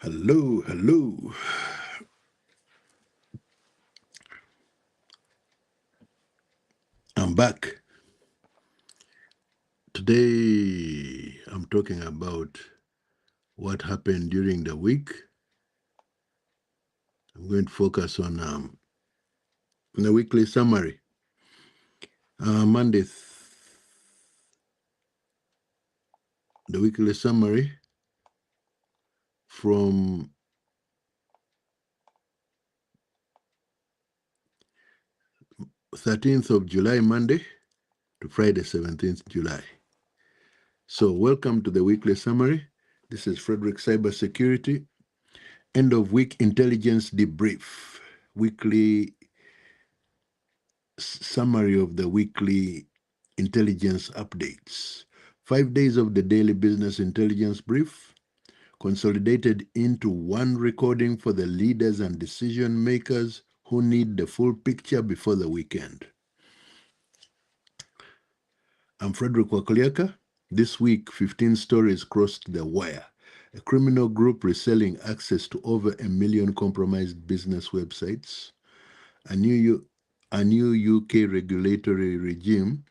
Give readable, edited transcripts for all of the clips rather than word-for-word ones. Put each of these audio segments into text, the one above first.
Hello, hello. I'm back. Today, I'm talking about what happened during the week. I'm going to focus on the weekly summary. Monday, the weekly summary from 13th of July, Monday, to Friday, 17th July. So welcome to the weekly summary. This is Frederick Cybersecurity. End of week intelligence debrief. Weekly summary of the weekly intelligence updates. 5 days of the daily business intelligence brief, consolidated into one recording for the leaders and decision makers who need the full picture before the weekend. I'm Frederick Wakoliaka. This week, 15 stories crossed the wire. A criminal group reselling access to over 1 million compromised business websites. A new UK regulatory regime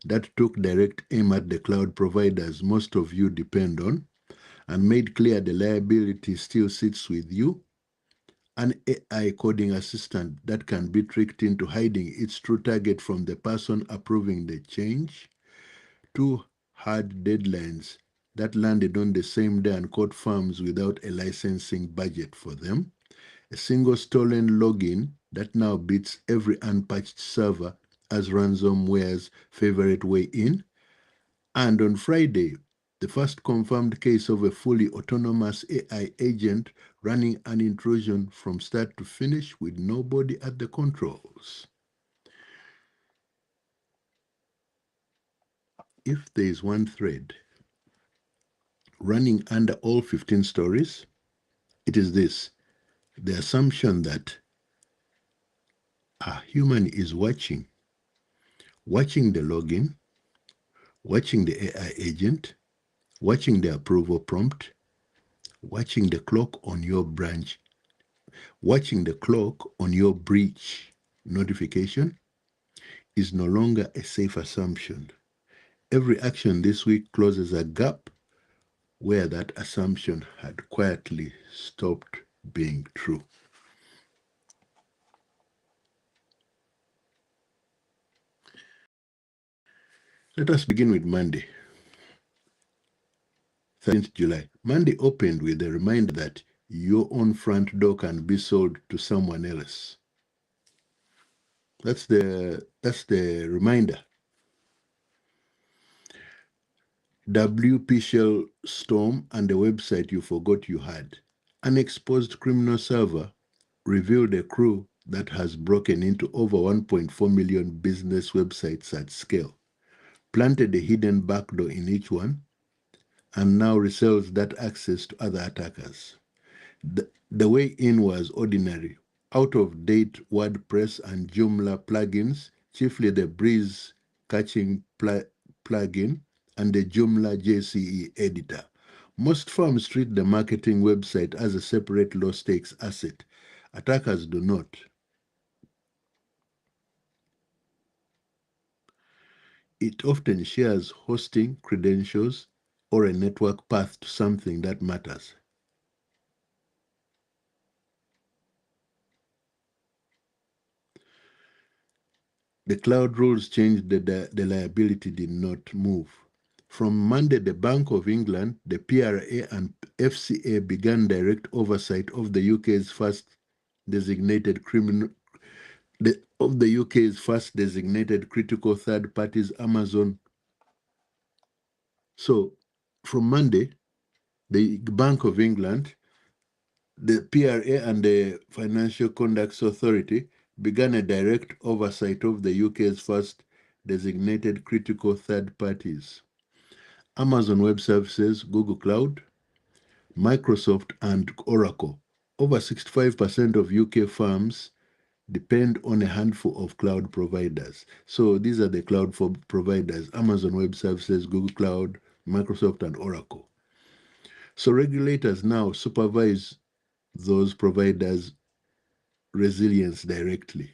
that took direct aim at the cloud providers most of you depend on and made clear the liability still sits with you. An AI coding assistant that can be tricked into hiding its true target from the person approving the change. 2 hard deadlines that landed on the same day and caught firms without a licensing budget for them. A single stolen login that now beats every unpatched server as ransomware's favorite way in. And on Friday, the first confirmed case of a fully autonomous AI agent running an intrusion from start to finish with nobody at the controls. If there is one thread running under all 15 stories, it is this: the assumption that a human is watching the login, watching the AI agent, watching the approval prompt, watching the clock on your branch, watching the clock on your breach notification is no longer a safe assumption. Every action this week closes a gap where that assumption had quietly stopped being true. Let us begin with Monday, 13th July. Monday opened with a reminder that your own front door can be sold to someone else. That's the reminder. WP Shell storm and the website you forgot you had. An exposed criminal server revealed a crew that has broken into over 1.4 million business websites at scale, planted a hidden backdoor in each one, and now resells that access to other attackers. The way in was ordinary: out-of-date WordPress and Joomla plugins, chiefly the Breeze caching plugin and the Joomla JCE editor. Most firms treat the marketing website as a separate low-stakes asset. Attackers do not. It often shares hosting credentials or a network path to something that matters. The cloud rules changed, the liability did not move. From Monday, the Bank of England, the PRA, and FCA began direct oversight of the UK's first designated critical third parties, Amazon. So, from Monday, the Bank of England, the PRA, and the Financial Conduct Authority began a direct oversight of the UK's first designated critical third parties: Amazon Web Services, Google Cloud, Microsoft, and Oracle. Over 65% of UK firms depend on a handful of cloud providers. So these are the cloud providers: Amazon Web Services, Google Cloud, Microsoft, and Oracle. So regulators now supervise those providers resilience directly.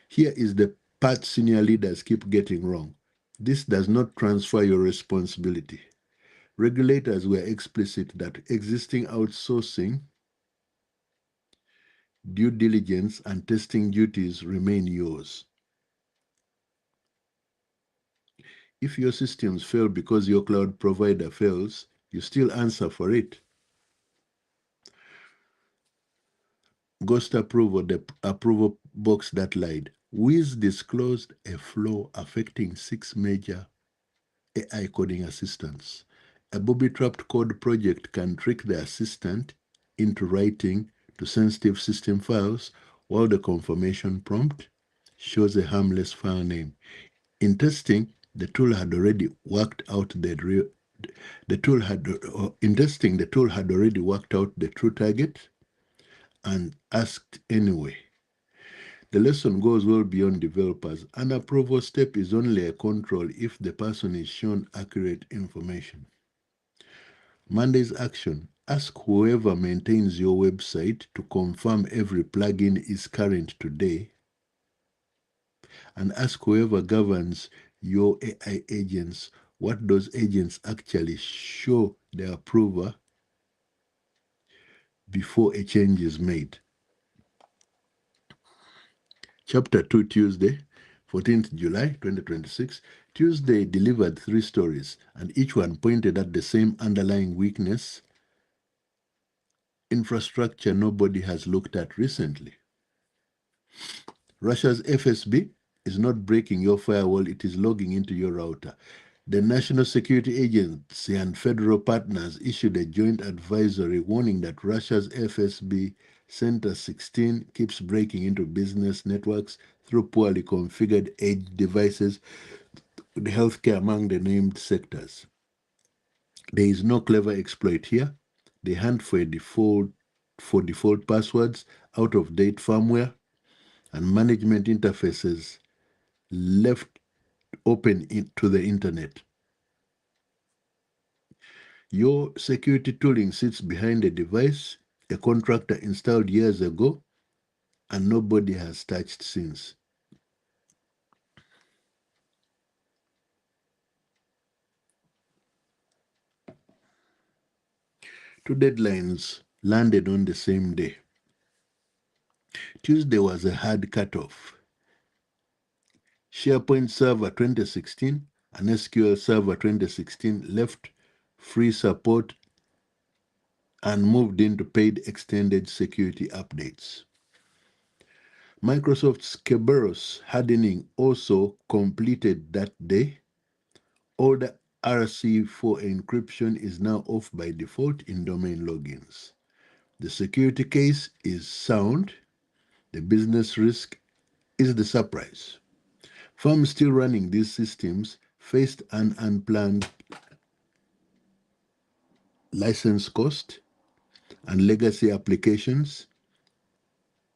Here is the part senior leaders keep getting wrong. This does not transfer your responsibility. Regulators were explicit that existing outsourcing, due diligence, and testing duties remain yours. If your systems fail because your cloud provider fails, you still answer for it. Ghost approval, the approval box that lied. Wiz disclosed a flaw affecting 6 major AI coding assistants. A booby-trapped code project can trick the assistant into writing to sensitive system files while the confirmation prompt shows a harmless file name. In testing, the tool had already worked out the tool had already worked out the true target and asked anyway. The lesson goes well beyond developers. An approval step is only a control if the person is shown accurate information. Monday's action. Ask whoever maintains your website to confirm every plugin is current today, and ask whoever governs your AI agents what those agents actually show the approver before a change is made. Chapter 2, Tuesday, 14th July 2026. Tuesday delivered 3 stories, and each one pointed at the same underlying weakness: infrastructure nobody has looked at recently. Russia's FSB is not breaking your firewall, it is logging into your router. The National Security Agency and federal partners issued a joint advisory warning that Russia's FSB Center 16 keeps breaking into business networks through poorly configured edge devices, with healthcare among the named sectors. There is no clever exploit here. They hunt for default passwords, out-of-date firmware, and management interfaces left open to the internet. Your security tooling sits behind a device a contractor installed years ago and nobody has touched since. Two deadlines landed on the same day. Tuesday was a hard cutoff. SharePoint Server 2016 and SQL Server 2016 left free support and moved into paid extended security updates. Microsoft's Kerberos hardening also completed that day. All the RC4 encryption is now off by default in domain logins. The security case is sound. The business risk is the surprise. Firms still running these systems faced an unplanned license cost and legacy applications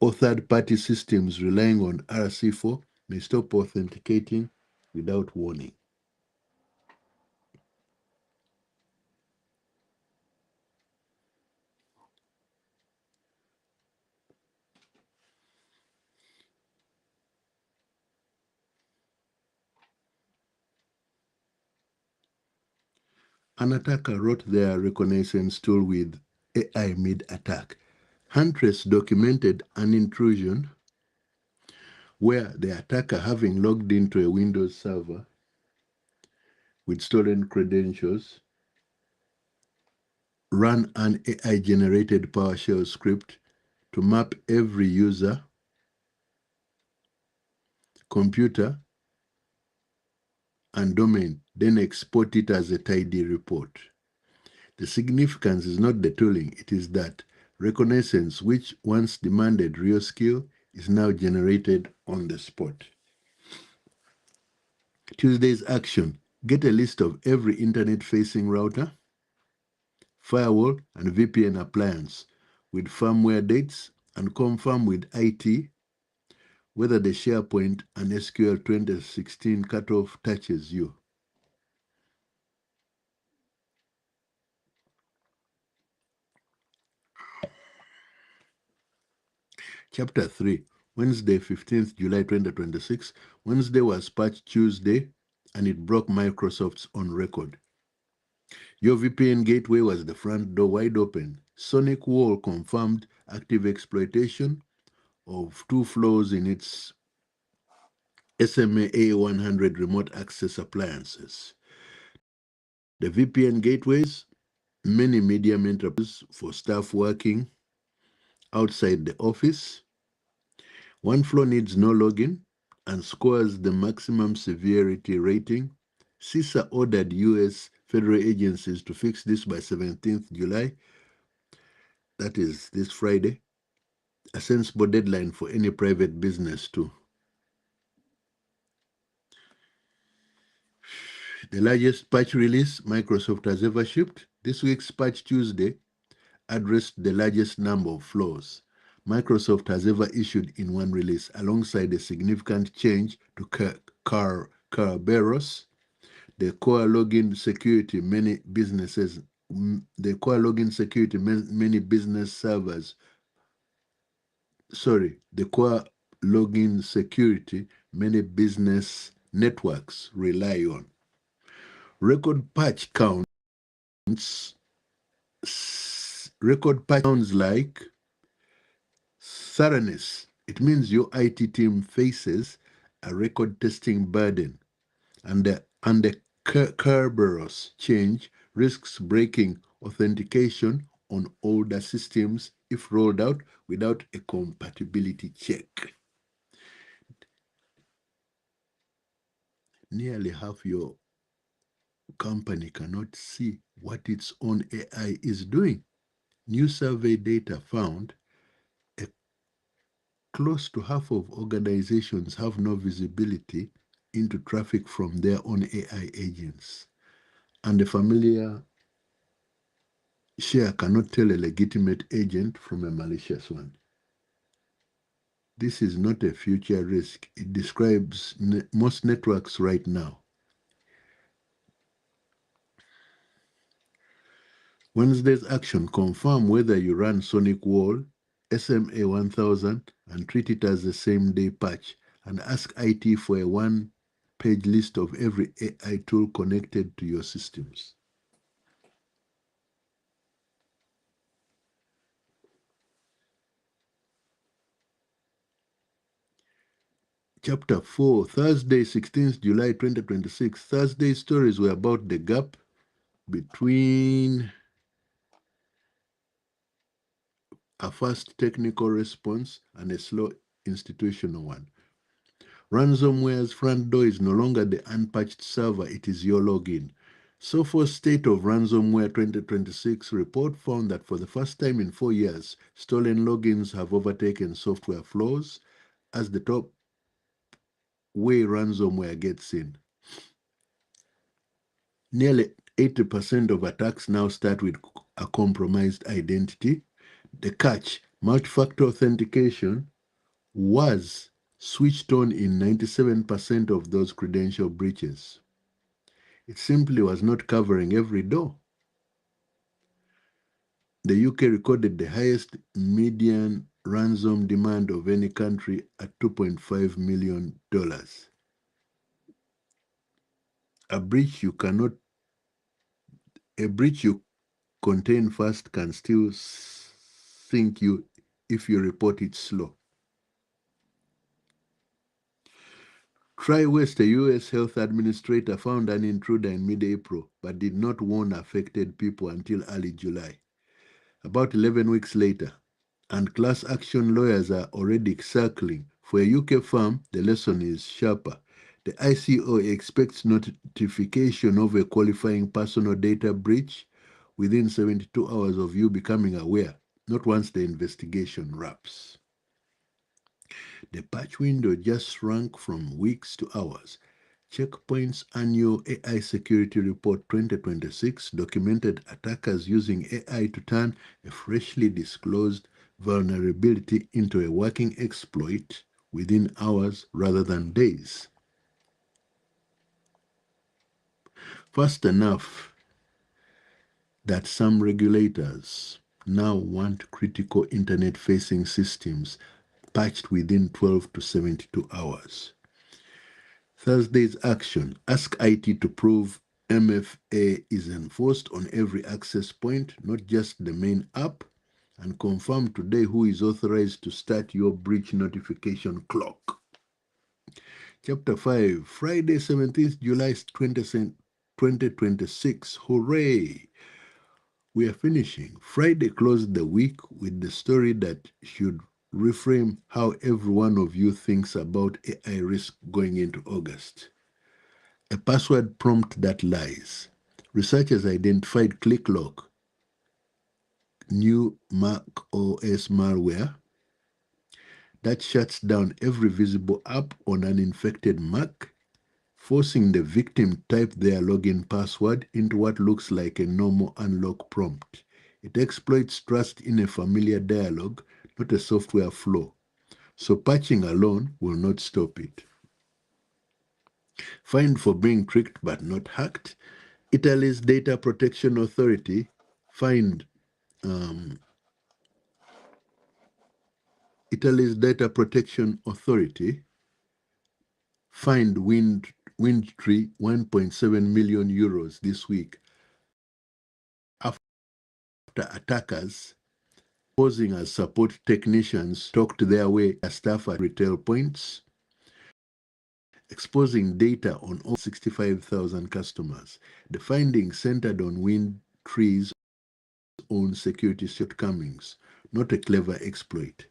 or third-party systems relying on RC4 may stop authenticating without warning. An attacker wrote their reconnaissance tool with AI mid-attack. Huntress documented an intrusion where the attacker, having logged into a Windows server with stolen credentials, ran an AI-generated PowerShell script to map every user, computer, and domain, then export it as a tidy report. The significance is not the tooling, it is that reconnaissance, which once demanded real skill, is now generated on the spot. Tuesday's action: get a list of every internet-facing router, firewall, and VPN appliance with firmware dates and confirm with IT whether the SharePoint and SQL 2016 cutoff touches you. Chapter 3, Wednesday, 15th July 2026. Wednesday was Patch Tuesday, and it broke Microsoft's on record. Your VPN gateway was the front door wide open. Sonic Wall confirmed active exploitation of 2 flaws in its SMA A100 remote access appliances. The VPN gateways, many medium enterprises for staff working outside the office. One flaw needs no login and scores the maximum severity rating. CISA ordered US federal agencies to fix this by 17th July. That is this Friday. A sensible deadline for any private business too. The largest patch release Microsoft has ever shipped. This week's Patch Tuesday addressed the largest number of flaws Microsoft has ever issued in one release, alongside a significant change to Kerberos, the core login security many business servers. The core login security many business networks rely on. Record patch counts like thoroughness. It means your IT team faces a record testing burden, and the Kerberos change risks breaking authentication on older systems if rolled out without a compatibility check. Nearly half your company cannot see what its own AI is doing. New survey data found close to half of organizations have no visibility into traffic from their own AI agents, and a familiar share cannot tell a legitimate agent from a malicious one. This is not a future risk. It describes most networks right now. Wednesday's action: confirm whether you run Sonic Wall, SMA 1000, and treat it as a same-day patch, and ask IT for a one-page list of every AI tool connected to your systems. Chapter 4, Thursday, 16th July 2026. Thursday's stories were about the gap between a fast technical response and a slow institutional one. Ransomware's front door is no longer the unpatched server, it is your login. Sophos State of Ransomware 2026 report found that for the first time in 4 years, stolen logins have overtaken software flaws as the top way ransomware gets in. Nearly 80% of attacks now start with a compromised identity. The catch: multi-factor authentication was switched on in 97% of those credential breaches. It simply was not covering every door. The UK recorded the highest median ransom demand of any country at $2.5 million. A breach you contain fast can still sink you if you report it slow. TriWest, a US health administrator, found an intruder in mid-April but did not warn affected people until early July, about 11 weeks later, and class action lawyers are already circling. For a UK firm, the lesson is sharper. The ICO expects notification of a qualifying personal data breach within 72 hours of you becoming aware, not once the investigation wraps. The patch window just shrunk from weeks to hours. Checkpoint's annual AI Security Report 2026 documented attackers using AI to turn a freshly disclosed vulnerability into a working exploit within hours rather than days. Fast enough that some regulators now want critical internet-facing systems patched within 12 to 72 hours. Thursday's action: ask IT to prove MFA is enforced on every access point, not just the main app, and confirm today who is authorized to start your breach notification clock. Chapter 5, Friday, 17th July 2026. Hooray! We are finishing. Friday closed the week with the story that should reframe how every one of you thinks about AI risk going into August. A password prompt that lies. Researchers identified ClickLock, new Mac OS malware that shuts down every visible app on an infected Mac, forcing the victim to type their login password into what looks like a normal unlock prompt. It exploits trust in a familiar dialogue, not a software flaw. So patching alone will not stop it. Fined for being tricked but not hacked. Italy's Data Protection Authority fined Italy's Data Protection Authority fined Windtree 1.7 million euros this week after attackers posing as support technicians talked their way as staff at retail points, exposing data on all 65,000 customers. The findings centered on Windtree's own security shortcomings, not a clever exploit.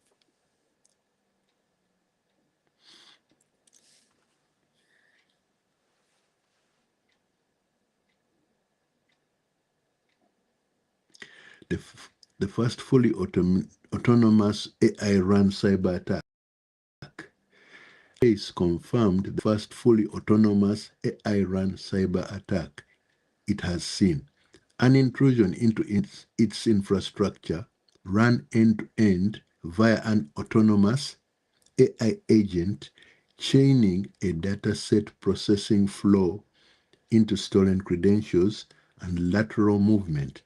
The first fully autonomous AI-run cyber attack is confirmed the first fully autonomous AI-run cyber attack it has seen. An intrusion into its infrastructure, run end-to-end via an autonomous AI agent, chaining a dataset processing flow into stolen credentials and lateral movement,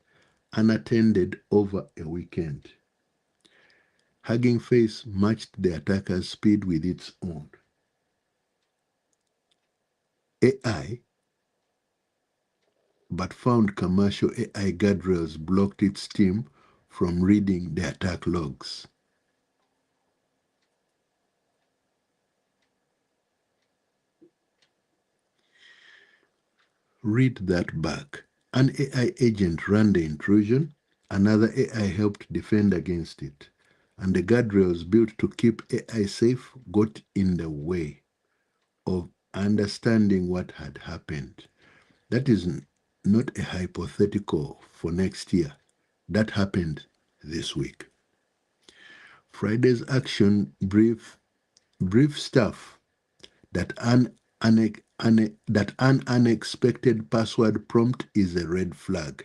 unattended over a weekend. Hugging Face matched the attacker's speed with its own AI, but found commercial AI guardrails blocked its team from reading the attack logs. Read that back. An AI agent ran the intrusion, another AI helped defend against it, and the guardrails built to keep AI safe got in the way of understanding what had happened. That is not a hypothetical for next year. That happened this week. Friday's action brief stuff that an unexpected password prompt is a red flag.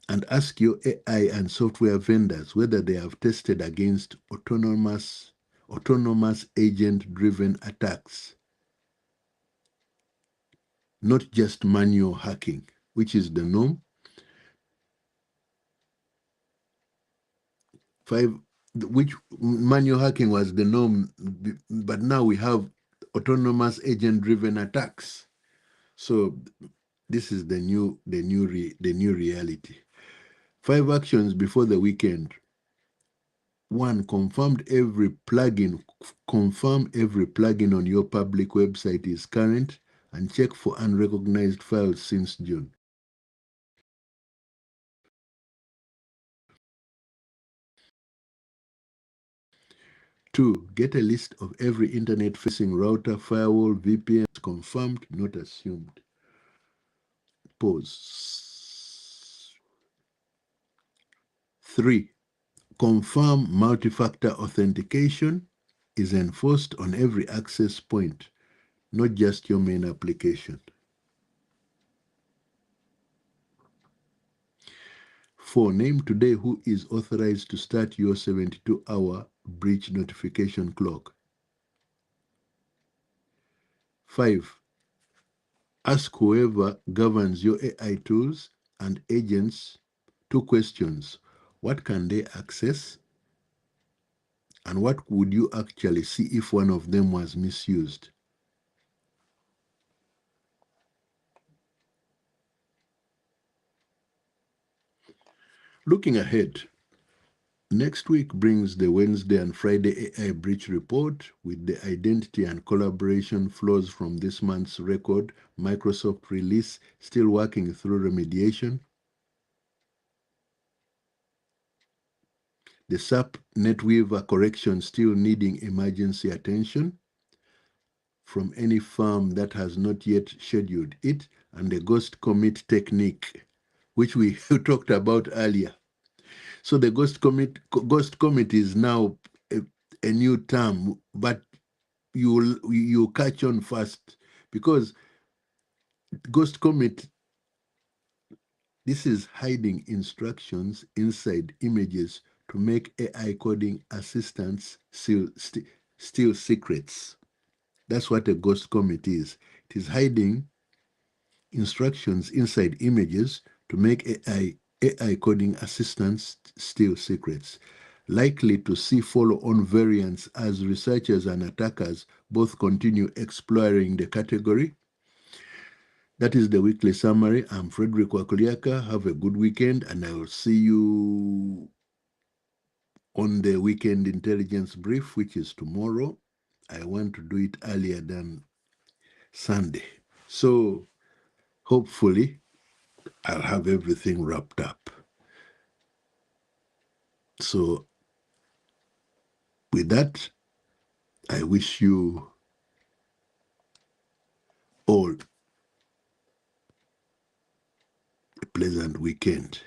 And ask your AI and software vendors whether they have tested against autonomous agent-driven attacks, not just manual hacking, which is the norm. Which manual hacking was the norm, but now we have autonomous agent-driven attacks. So this is the new reality. 5 actions before the weekend. 1. Confirm every plugin on your public website is current and check for unrecognized files since June. 2. Get a list of every internet-facing router, firewall, VPN confirmed, not assumed. Pause. 3. Confirm multi-factor authentication is enforced on every access point, not just your main application. 4. Name today who is authorized to start your 72-hour breach notification clock. 5. Ask whoever governs your AI tools and agents 2 questions. What can they access? And what would you actually see if one of them was misused? Looking ahead, next week brings the Wednesday and Friday AI breach report with the identity and collaboration flaws from this month's record Microsoft release still working through remediation. The SAP NetWeaver correction still needing emergency attention from any firm that has not yet scheduled it, and the ghost commit technique, which we talked about earlier. So the ghost commit is now a new term, but you catch on fast because ghost commit, this is hiding instructions inside images to make AI coding assistants still secrets. That's what a ghost commit is. It is hiding instructions inside images to make AI coding assistants steal secrets. Likely to see follow-on variants as researchers and attackers both continue exploring the category. That is the weekly summary. I'm Frederick Wakuliaka. Have a good weekend, and I will see you on the weekend intelligence brief, which is tomorrow. I want to do it earlier than Sunday. So hopefully I'll have everything wrapped up. So with that, I wish you all a pleasant weekend.